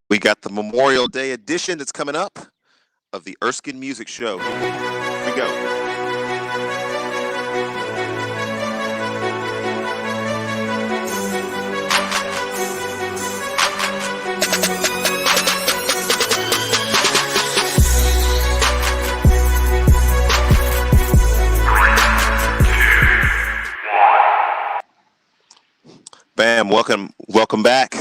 We got the Memorial Day edition that's coming up of the Erskin Music Show. Here we go. Bam, welcome back.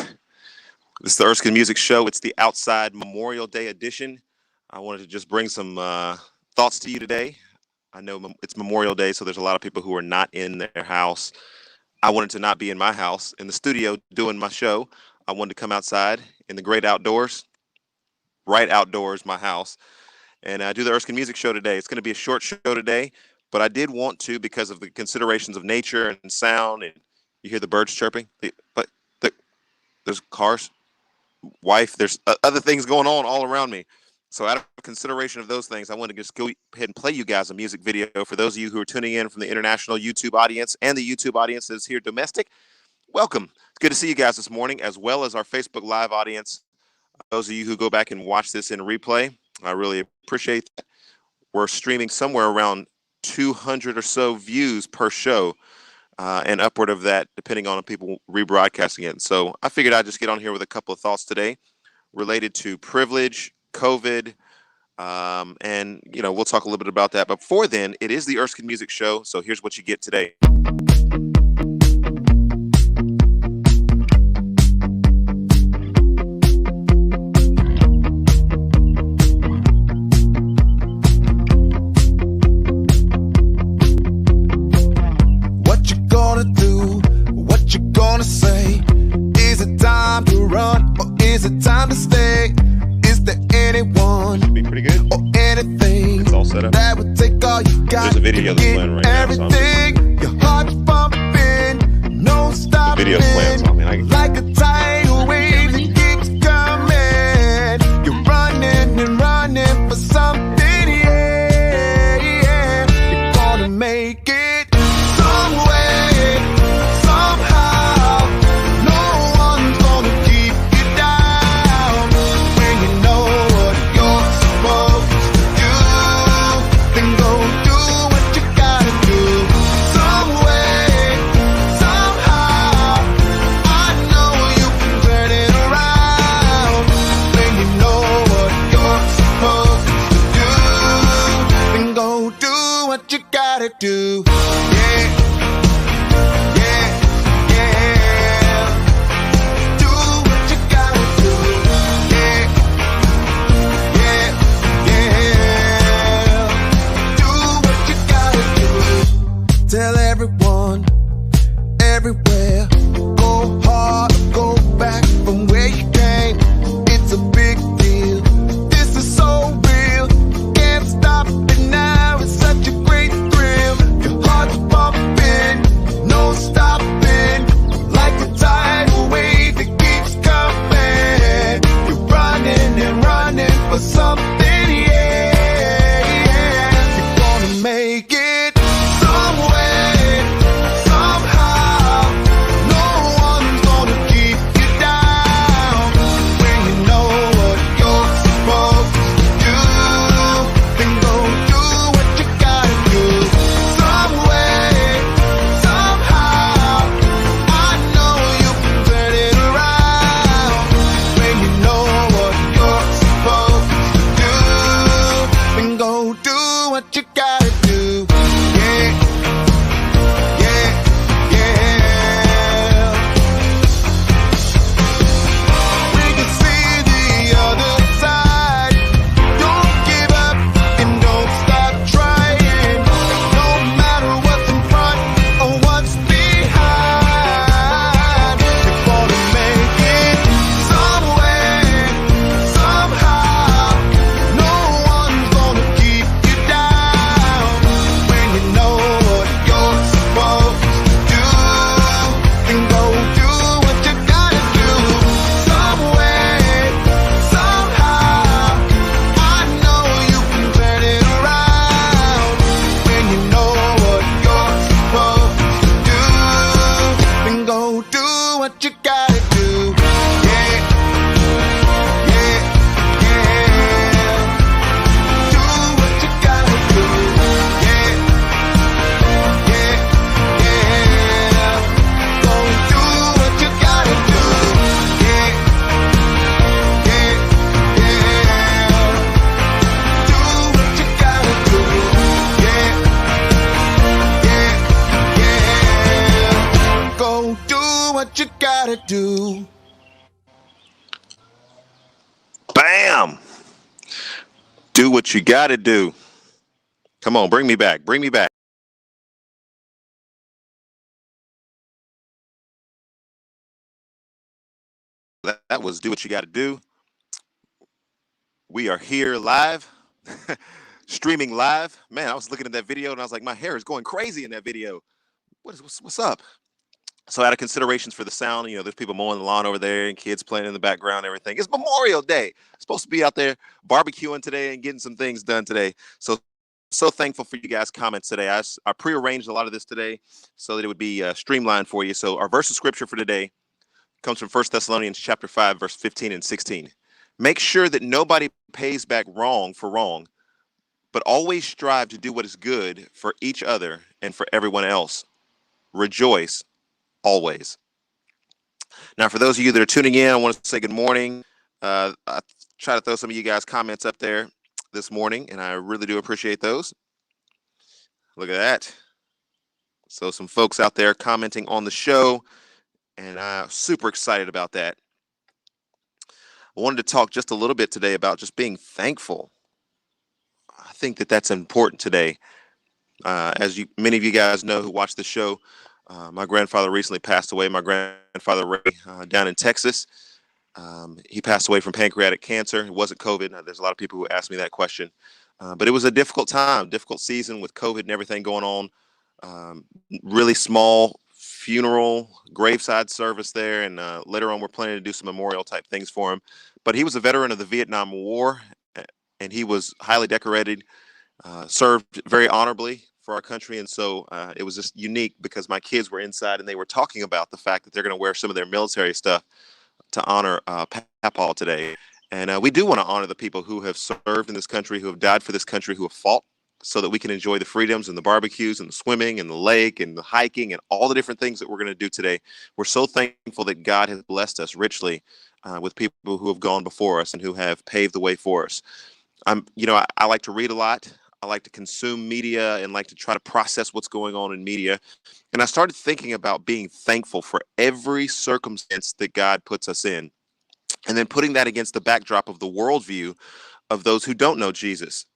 This is the Erskin Music Show. It's the Outside Memorial Day edition. I wanted to just bring some thoughts to you today. I know it's Memorial Day, so there's a lot of people who are not in their house. I wanted to not be in my house, in the studio, doing my show. I wanted to come outside in the great outdoors, right outdoors, my house, and do the Erskin Music Show today. It's going to be a short show today, but I did want to because of the considerations of nature and sound, and you hear the birds chirping, but there's cars, wife, there's other things going on all around me. So out of consideration of those things, I want to just go ahead and play you guys a music video. For those of you who are tuning in from the international YouTube audience and the YouTube audience that is here domestic, welcome. It's good to see you guys this morning, as well as our Facebook Live audience. Those of you who go back and watch this in replay, I really appreciate that. We're streaming somewhere around 200 or so views per show. And upward of that, depending on people rebroadcasting it. So I figured I'd just get on here with a couple of thoughts today related to privilege, COVID, and, we'll talk a little bit about that. But before then, it is the Erskin Music Show, so here's what you get today. Is it time to stay? Is there anyone Should be pretty good. or anything It's all set up. that would take all you got? There's a video that's playing right now, so everything. Your heart's pumping, no stopping. The video's playing, so like a tidal wave that keeps coming. You're running and running for something. Yeah. You're gonna make it some way, somehow. No one's gonna keep you down when you know what you're supposed to do. Then go do what you gotta do. Some way, somehow. I know you can turn it around when you know what you're supposed to do. Then go do what you gotta do. Yeah. Do what you gotta do. Do what you gotta do. Tell everyone, everywhere, go hard or go back from where you came. It's a big deal. This is so real. Can't stop it now. It's such a great thrill. Your Bam! Do what you got to do. Come on, bring me back. Bring me back. That was Do What You Got to Do. We are here live, streaming live. Man, I was looking at that video and I was like, my hair is going crazy in that video. What's up? So out of considerations for the sound, there's people mowing the lawn over there and kids playing in the background and everything. It's Memorial Day. Supposed to be out there barbecuing today and getting some things done today. So thankful for you guys' comments today. I prearranged a lot of this today so that it would be streamlined for you. So our verse of scripture for today comes from 1 Thessalonians chapter 5, verse 15 and 16. Make sure that nobody pays back wrong for wrong, but always strive to do what is good for each other and for everyone else. Rejoice always. Now, for those of you that are tuning in, I want to say good morning. I try to throw some of you guys' comments up there this morning, and I really do appreciate those. Look at that. So some folks out there commenting on the show, and I'm super excited about that. I wanted to talk just a little bit today about just being thankful. I think that that's important today. Many of you guys know who watch the show, my grandfather recently passed away. My grandfather Ray, down in Texas. He passed away from pancreatic cancer. It wasn't COVID. Now, there's a lot of people who ask me that question, but it was a difficult time, difficult season with COVID and everything going on. Um, Really small funeral, graveside service there, and later on we're planning to do some memorial type things for him. But he was a veteran of the Vietnam War, and he was highly decorated, served very honorably for our country. And so it was just unique because my kids were inside and they were talking about the fact that they're going to wear some of their military stuff to honor Papaw today. And we do want to honor the people who have served in this country, who have died for this country, who have fought so that we can enjoy the freedoms and the barbecues and the swimming and the lake and the hiking and all the different things that we're going to do today. We're so thankful that God has blessed us richly with people who have gone before us and who have paved the way for us. I like to read a lot. I like to consume media and like to try to process what's going on in media. And I started thinking about being thankful for every circumstance that God puts us in, and then putting that against the backdrop of the worldview of those who don't know Jesus.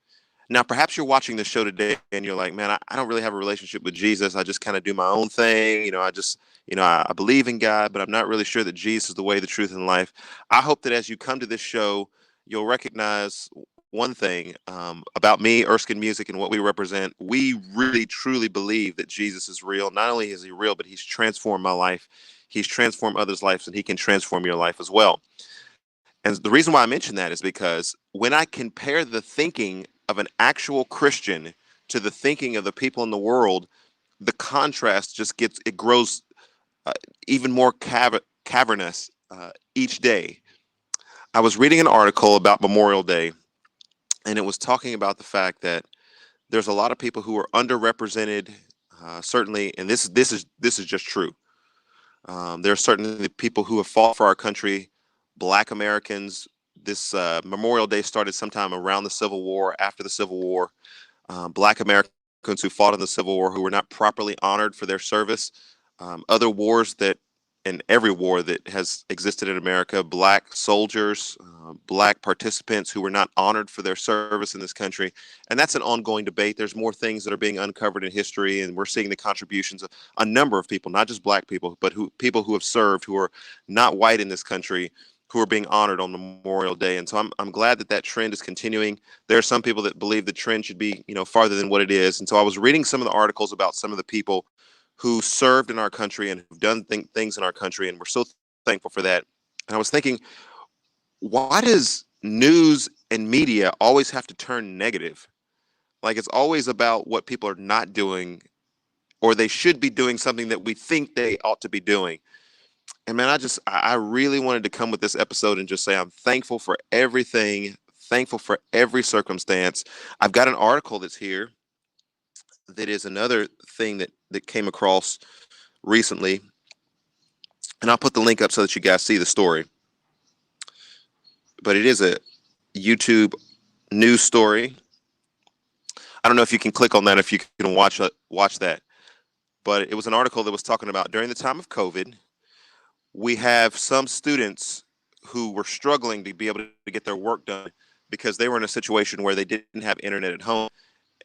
Now, perhaps you're watching the show today and you're like, man, I don't really have a relationship with Jesus. I just kind of do my own thing. I believe in God, but I'm not really sure that Jesus is the way, the truth, and life. I hope that as you come to this show, you'll recognize one thing about me, Erskin Music, and what we represent. We really, truly believe that Jesus is real. Not only is he real, but he's transformed my life. He's transformed others' lives, and he can transform your life as well. And the reason why I mention that is because when I compare the thinking of an actual Christian to the thinking of the people in the world, the contrast it grows even more cavernous each day. I was reading an article about Memorial Day, and it was talking about the fact that there's a lot of people who are underrepresented, certainly, and this is just true. There are certainly people who have fought for our country, Black Americans. This Memorial Day started sometime around the Civil War, after the Civil War. Black Americans who fought in the Civil War who were not properly honored for their service. Other wars in every war that has existed in America, Black soldiers, Black participants who were not honored for their service in this country. And that's an ongoing debate. There's more things that are being uncovered in history, and we're seeing the contributions of a number of people, not just Black people, but people who have served, who are not white in this country, who are being honored on Memorial Day. And so I'm glad that trend is continuing. There are some people that believe the trend should be, farther than what it is. And so I was reading some of the articles about some of the people who served in our country and who've done things in our country, and we're so thankful for that. And I was thinking, why does news and media always have to turn negative? Like, it's always about what people are not doing, or they should be doing something that we think they ought to be doing. And man, I really wanted to come with this episode and just say I'm thankful for everything, thankful for every circumstance. I've got an article that's here that is another thing that came across recently, and I'll put the link up so that you guys see the story. But it is a YouTube news story. I don't know if you can click on that, if you can watch that. But it was an article that was talking about during the time of COVID, we have some students who were struggling to be able to get their work done because they were in a situation where they didn't have internet at home.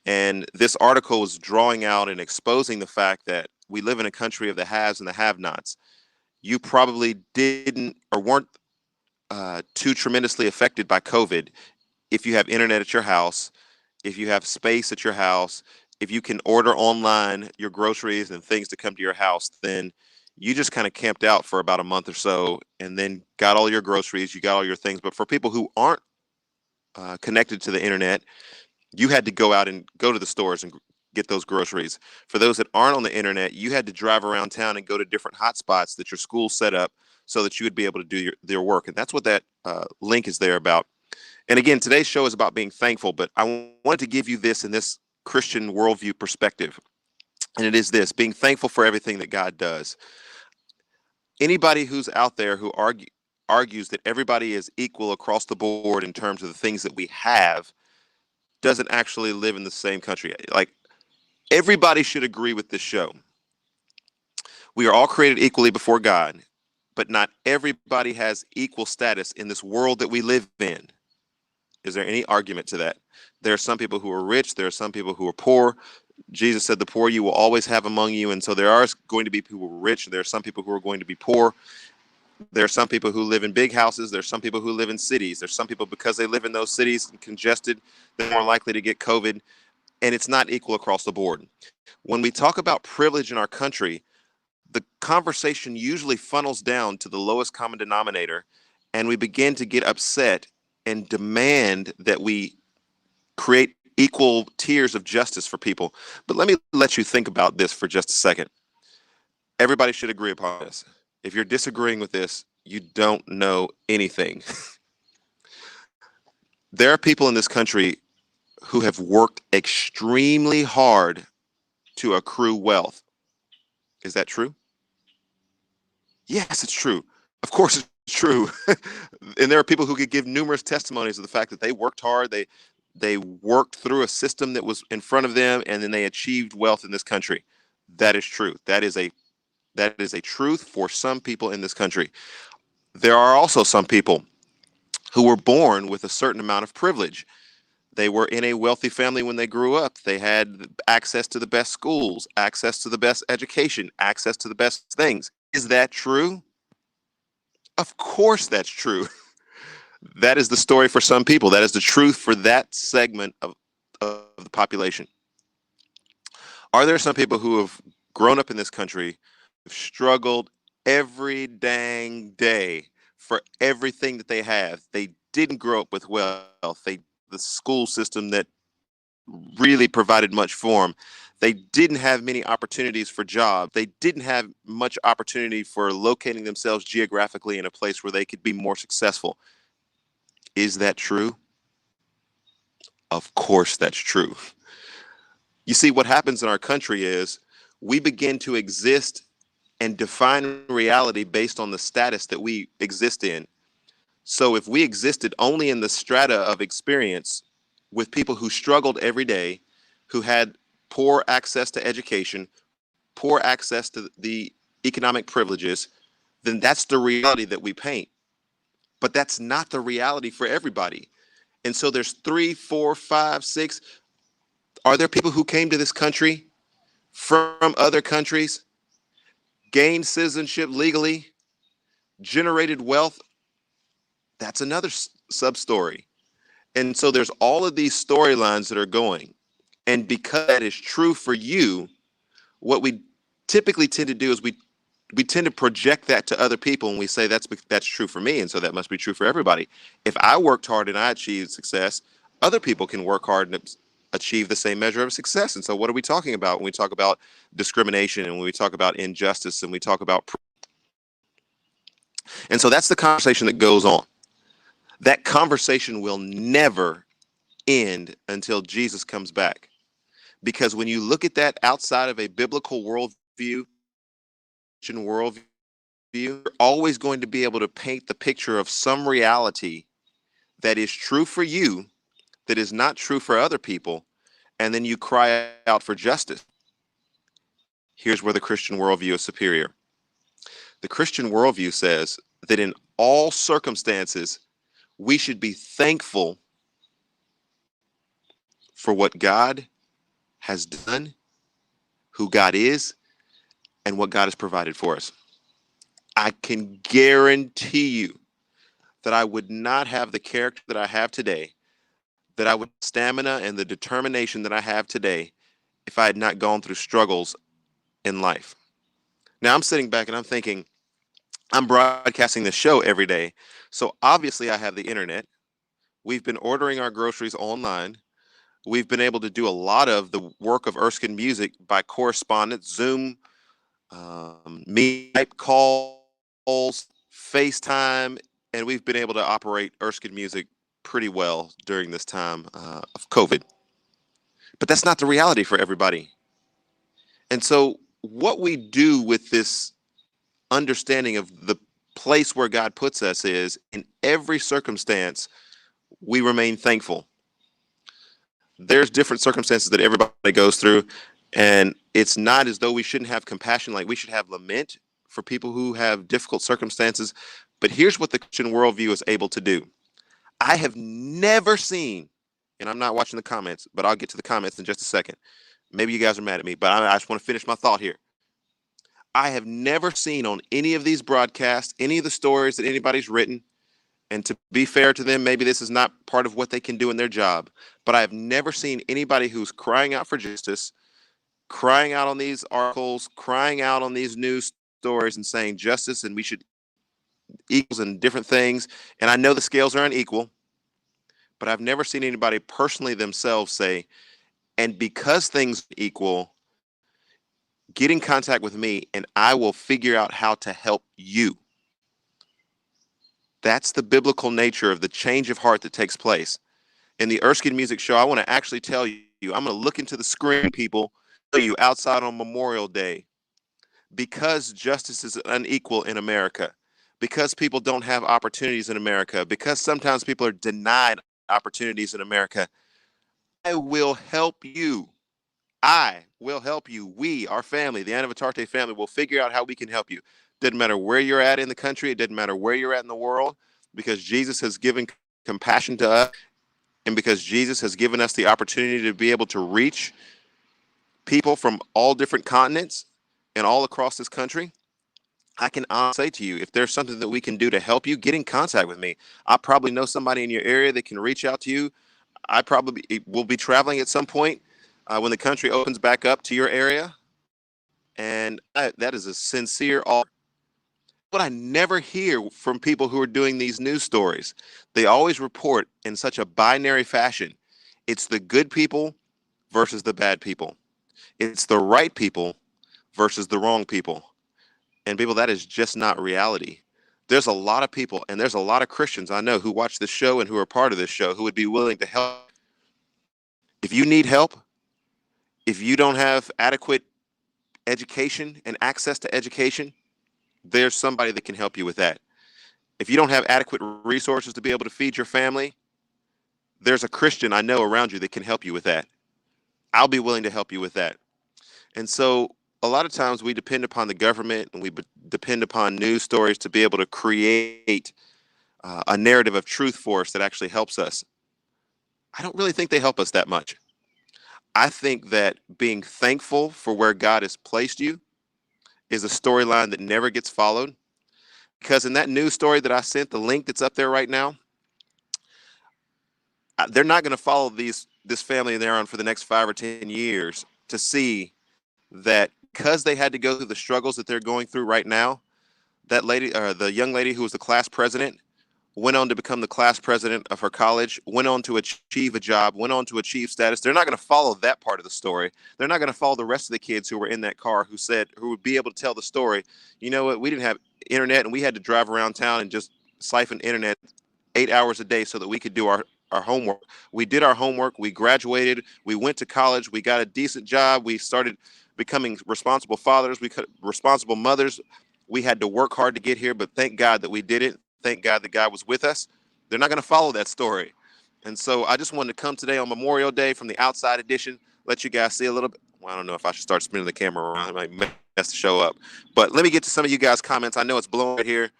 And this article was drawing out and exposing the fact that we live in a country of the haves and the have-nots. You probably didn't or weren't too tremendously affected by COVID if you have internet at your house, if you have space at your house, if you can order online your groceries and things to come to your house, then you just kind of camped out for about a month or so and then got all your groceries, you got all your things. But for people who aren't connected to the internet, you had to go out and go to the stores and get those groceries. For those that aren't on the internet, you had to drive around town and go to different hotspots that your school set up so that you would be able to do their work. And that's what that link is there about. And again, today's show is about being thankful, but I wanted to give you this in this Christian worldview perspective. And it is this: being thankful for everything that God does. Anybody who's out there who argues that everybody is equal across the board in terms of the things that we have doesn't actually live in the same country. Like, everybody should agree with this show. We are all created equally before God, but not everybody has equal status in this world that we live in. Is there any argument to that? There are some people who are rich. There are some people who are poor. Jesus said, the poor you will always have among you. And so there are going to be people who are rich. There are some people who are going to be poor. There are some people who live in big houses. There's some people who live in cities. There's some people, because they live in those cities and congested, they're more likely to get COVID. And it's not equal across the board. When we talk about privilege in our country, the conversation usually funnels down to the lowest common denominator, and we begin to get upset and demand that we create equal tiers of justice for people. But let me let you think about this for just a second. Everybody should agree upon this. If you're disagreeing with this, you don't know anything. There are people in this country who have worked extremely hard to accrue wealth. Is that true? Yes, it's true. Of course it's true. And there are people who could give numerous testimonies of the fact that they worked hard, they worked through a system that was in front of them, and then they achieved wealth in this country. That is true. That is a truth for some people in this country. There are also some people who were born with a certain amount of privilege. They were in a wealthy family when they grew up. They had access to the best schools, access to the best education, access to the best things. Is that true? Of course that's true. That is the story for some people. That is the truth for that segment of the population. Are there some people who have grown up in this country, have struggled every dang day for everything that they have? They didn't grow up with wealth. The school system that really provided much for them. They didn't have many opportunities for jobs. They didn't have much opportunity for locating themselves geographically in a place where they could be more successful. Is that true? Of course that's true. You see, what happens in our country is we begin to exist and define reality based on the status that we exist in. So if we existed only in the strata of experience with people who struggled every day, who had poor access to education, poor access to the economic privileges, then that's the reality that we paint. But that's not the reality for everybody. And so there's 3, 4, 5, 6. Are there people who came to this country from other countries, gained citizenship legally, generated wealth? That's another sub-story. And so there's all of these storylines that are going. And because that is true for you, what we typically tend to do is we tend to project that to other people, and we say that's true for me, and so that must be true for everybody. If I worked hard and I achieved success, other people can work hard and achieve the same measure of success. And so what are we talking about when we talk about discrimination and when we talk about injustice and we talk about and so that's the conversation that goes on. That conversation will never end until Jesus comes back. Because when you look at that outside of a biblical worldview, you're always going to be able to paint the picture of some reality that is true for you, that is not true for other people, and then you cry out for justice. Here's where the Christian worldview is superior. The Christian worldview says that in all circumstances, we should be thankful for what God has done, who God is, and what God has provided for us. I can guarantee you that I would not have the character that I have today, that I would stamina and the determination that I have today if I had not gone through struggles in life. Now I'm sitting back and I'm thinking, I'm broadcasting this show every day. So obviously I have the internet. We've been ordering our groceries online. We've been able to do a lot of the work of Erskine Music by correspondence, Zoom, Meet, calls, FaceTime, and we've been able to operate Erskine Music pretty well during this time of COVID. But that's not the reality for everybody. And so, what we do with this understanding of the place where God puts us is in every circumstance, we remain thankful. There's different circumstances that everybody goes through, and it's not as though we shouldn't have compassion, like we should have lament for people who have difficult circumstances. But here's what the Christian worldview is able to do. I have never seen, and I'm not watching the comments, but I'll get to the comments in just a second. Maybe you guys are mad at me, but I just want to finish my thought here. I have never seen on any of these broadcasts, any of the stories that anybody's written, and to be fair to them, maybe this is not part of what they can do in their job, but I've never seen anybody who's crying out for justice, crying out on these articles, crying out on these news stories and saying justice and we should equals and different things. And I know the scales are unequal, but I've never seen anybody personally themselves say, and because things are equal, get in contact with me and I will figure out how to help you. That's the biblical nature of the change of heart that takes place. In the Erskine Music Show, I want to actually tell you, I'm going to look into the screen, people, tell you outside on Memorial Day, because justice is unequal in America, because people don't have opportunities in America, because sometimes people are denied opportunities in America, I will help you. I will help you. We, our family, the Anavatarte family, will figure out how we can help you. Doesn't matter where you're at in the country. It doesn't matter where you're at in the world, because Jesus has given compassion to us, and because Jesus has given us the opportunity to be able to reach people from all different continents and all across this country. I can honestly say to you, if there's something that we can do to help you, get in contact with me. I probably know somebody in your area that can reach out to you. I probably will be traveling at some point when the country opens back up to your area. And that is a sincere offer. What I never hear from people who are doing these news stories, they always report in such a binary fashion. It's the good people versus the bad people. It's the right people versus the wrong people. And people, that is just not reality. There's a lot of people, and there's a lot of Christians I know who watch this show and who are part of this show who would be willing to help. If you need help, if you don't have adequate education and access to education, there's somebody that can help you with that. If you don't have adequate resources to be able to feed your family, there's a Christian I know around you that can help you with that. I'll be willing to help you with that. And so a lot of times we depend upon the government and we depend upon news stories to be able to create a narrative of truth for us that actually helps us. I don't really think they help us that much. I think that being thankful for where God has placed you is a storyline that never gets followed. Because in that news story that I sent, the link that's up there right now, they're not going to follow this family they're on for the next 5 or 10 years to see that because they had to go through the struggles that they're going through right now, that lady, or the young lady who was the class president, went on to become the class president of her college, went on to achieve a job, went on to achieve status. They're not going to follow that part of the story. They're not going to follow the rest of the kids who were in that car who would be able to tell the story. You know what? We didn't have internet and we had to drive around town and just siphon internet 8 hours a day so that we could do our homework. We did our homework. We graduated. We went to college. We got a decent job. We started becoming responsible fathers. We could responsible mothers. We had to work hard to get here, but thank God that we did it. Thank God that God was with us. They're not going to follow that story. And so I just wanted to come today on Memorial Day from the outside edition, let you guys see a little bit. Well, I don't know if I should start spinning the camera around. I might mess the show up. But let me get to some of you guys' comments. I know it's blowing right here.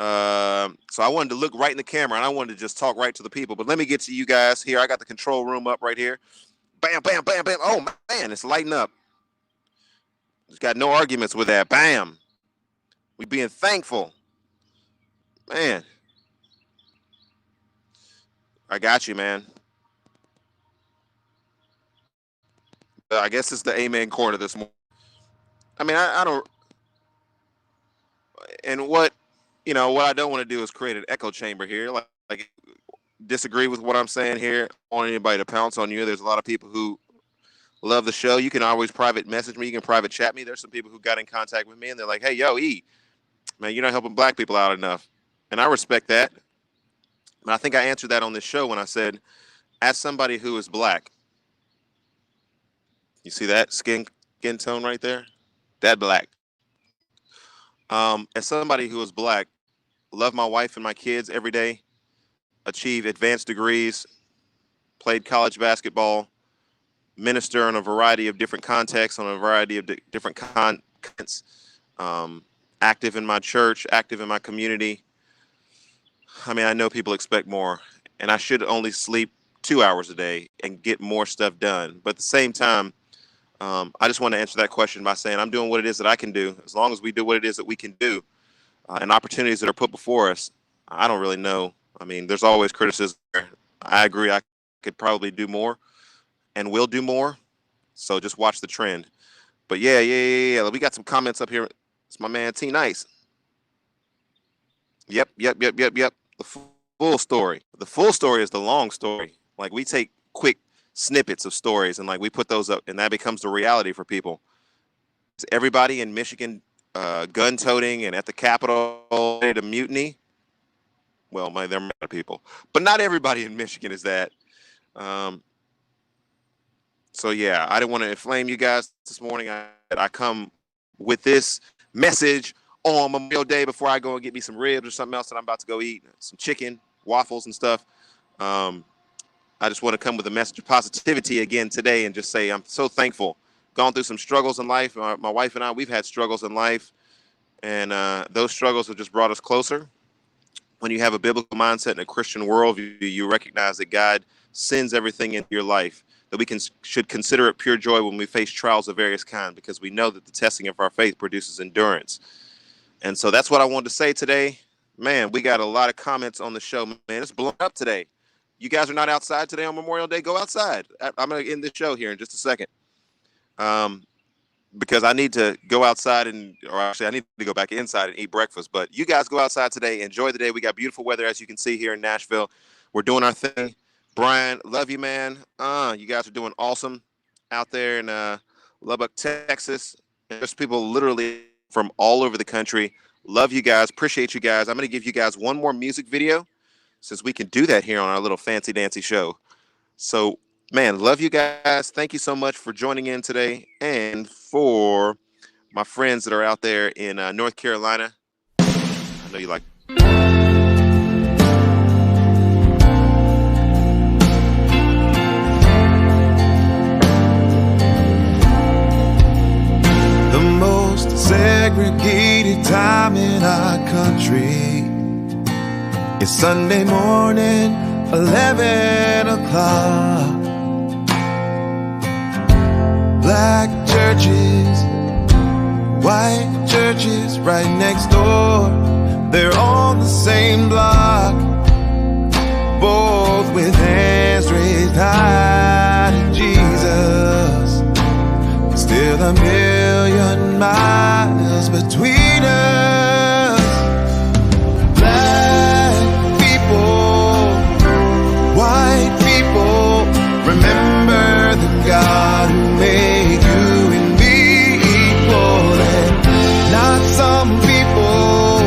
So I wanted to look right in the camera and I wanted to just talk right to the people. But let me get to you guys here. I got the control room up right here. Bam, bam, bam, bam. Oh, man, it's lighting up. Just got no arguments with that. Bam. We being thankful. Man. I got you, man. I guess it's the amen corner this morning. I mean, I don't. And what I don't want to do is create an echo chamber here. Like disagree with what I'm saying here. I don't want anybody to pounce on you. There's a lot of people who love the show. You can always private message me. You can private chat me. There's some people who got in contact with me and they're like, "Hey, yo, E, man, you're not helping black people out enough," and I respect that. And I think I answered that on this show when I said, as somebody who is black, you see that skin tone right there, that black. As somebody who is black, love my wife and my kids every day, achieve advanced degrees, played college basketball, minister in a variety of different contexts, on a variety of different contents, active in my church, active in my community. I mean, I know people expect more, and I should only sleep 2 hours a day and get more stuff done. But at the same time, I just want to answer that question by saying I'm doing what it is that I can do. As long as we do what it is that we can do, and opportunities that are put before us, I don't really know. I mean, there's always criticism. I agree. I could probably do more and will do more. So just watch the trend. But yeah. We got some comments up here. It's my man T Nice. Yep. The full story. The full story is the long story. Like, we take quick snippets of stories and like we put those up, and that becomes the reality for people. Is everybody in Michigan gun toting and at the Capitol ready to mutiny? Well, there are people, but not everybody in Michigan is that. So yeah, I didn't want to inflame you guys this morning. I come with this message on Memorial Day before I go and get me some ribs or something else that I'm about to go eat, some chicken, waffles and stuff. I just want to come with a message of positivity again today and just say I'm so thankful. Gone through some struggles in life. My wife and I, we've had struggles in life, and those struggles have just brought us closer. When you have a biblical mindset and a Christian worldview, you recognize that God sends everything into your life, that we should consider it pure joy when we face trials of various kinds, because we know that the testing of our faith produces endurance. And so that's what I wanted to say today. Man, we got a lot of comments on the show. Man, it's blown up today. You guys are not outside today on Memorial Day? Go outside. I'm going to end this show here in just a second. Because I need to go outside I need to go back inside and eat breakfast. But you guys go outside today. Enjoy the day. We got beautiful weather, as you can see here in Nashville. We're doing our thing. Brian, love you, man. You guys are doing awesome out there in Lubbock, Texas. There's people literally from all over the country. Love you guys. Appreciate you guys. I'm going to give you guys one more music video, since we can do that here on our little fancy dancy show. So, man, love you guys. Thank you so much for joining in today. And for my friends that are out there in North Carolina, I know you like. The most segregated time in our country is Sunday morning, 11 o'clock. Black churches, white churches right next door. They're on the same block, both with hands raised high to Jesus. Still a million miles between us. Black people, white people, remember the God who made you and me equal. And not some people,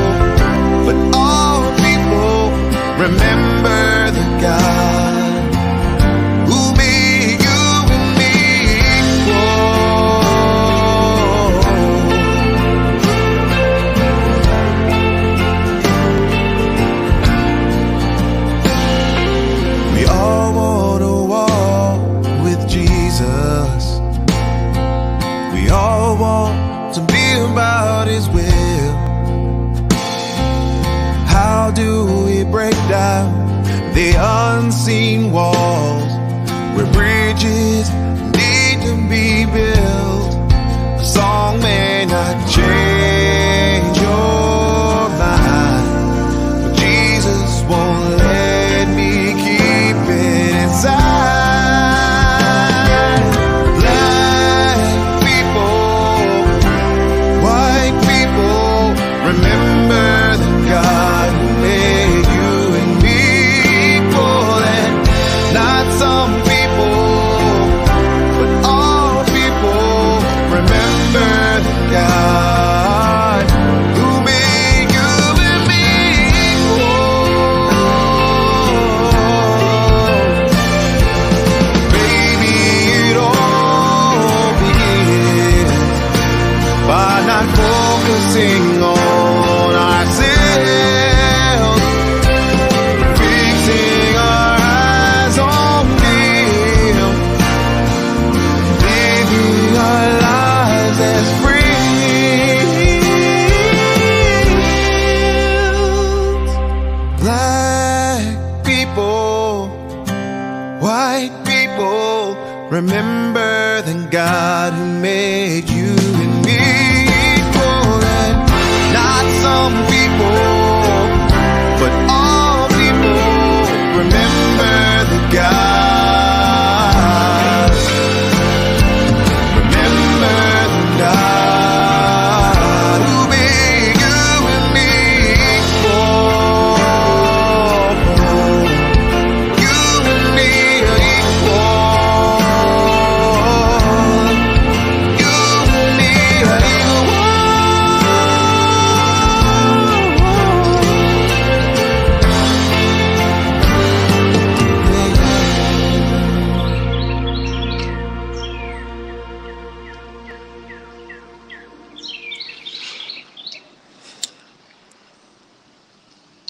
but all people, remember the God who made you and me equal. We all want to walk with Jesus. We all want to be about His will. the unseen walls where bridges need to be built. A song may not change your life, but Jesus won't let me keep it inside. Black people, white people, remember that God made you and me equal, and not some people, but all people. Remember that God who made you and me equal. Maybe it all begins by not focusing on ourselves, fixing our eyes on Him, living our lives as friends. Black people, white people, remember the God who made you and me equal, and not some people, but all people. Remember the God. Remember the God who made you and me equal. You and me are equal. You and me are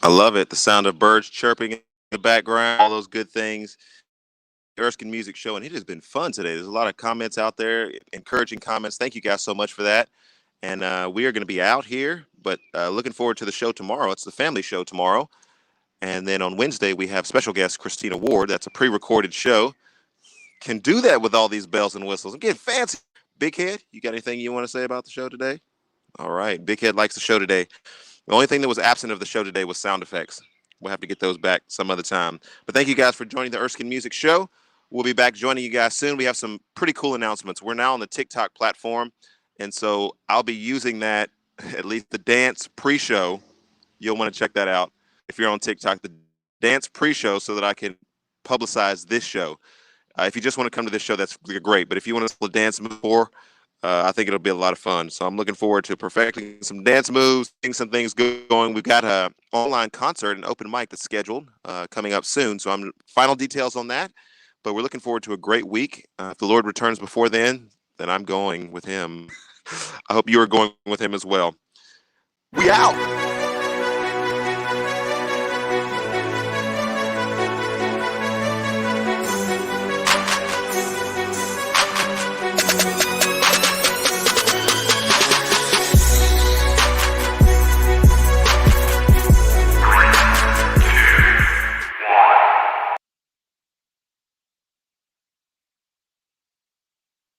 I love it. The sound of birds chirping in the background, all those good things. Erskin Music Show, and it has been fun today. There's a lot of comments out there, encouraging comments. Thank you guys so much for that. And we are going to be out here, but looking forward to the show tomorrow. It's the family show tomorrow. And then on Wednesday, we have special guest Christina Ward. That's a pre-recorded show. Can do that with all these bells and whistles. I'm getting fancy. Big Head, you got anything you want to say about the show today? All right. Big Head likes the show today. The only thing that was absent of the show today was sound effects. We'll have to get those back some other time. But thank you guys for joining the Erskin Music Show. We'll be back joining you guys soon. We have some pretty cool announcements. We're now on the TikTok platform, and so I'll be using that, at least the dance pre-show. You'll want to check that out if you're on TikTok, the dance pre-show, so that I can publicize this show. If you just want to come to this show, that's great. But if you want to dance before, I think it'll be a lot of fun. So I'm looking forward to perfecting some dance moves, getting some things going. We've got an online concert, an open mic that's scheduled coming up soon. So I'm final details on that. But we're looking forward to a great week. If the Lord returns before then I'm going with Him. I hope you are going with Him as well. We out.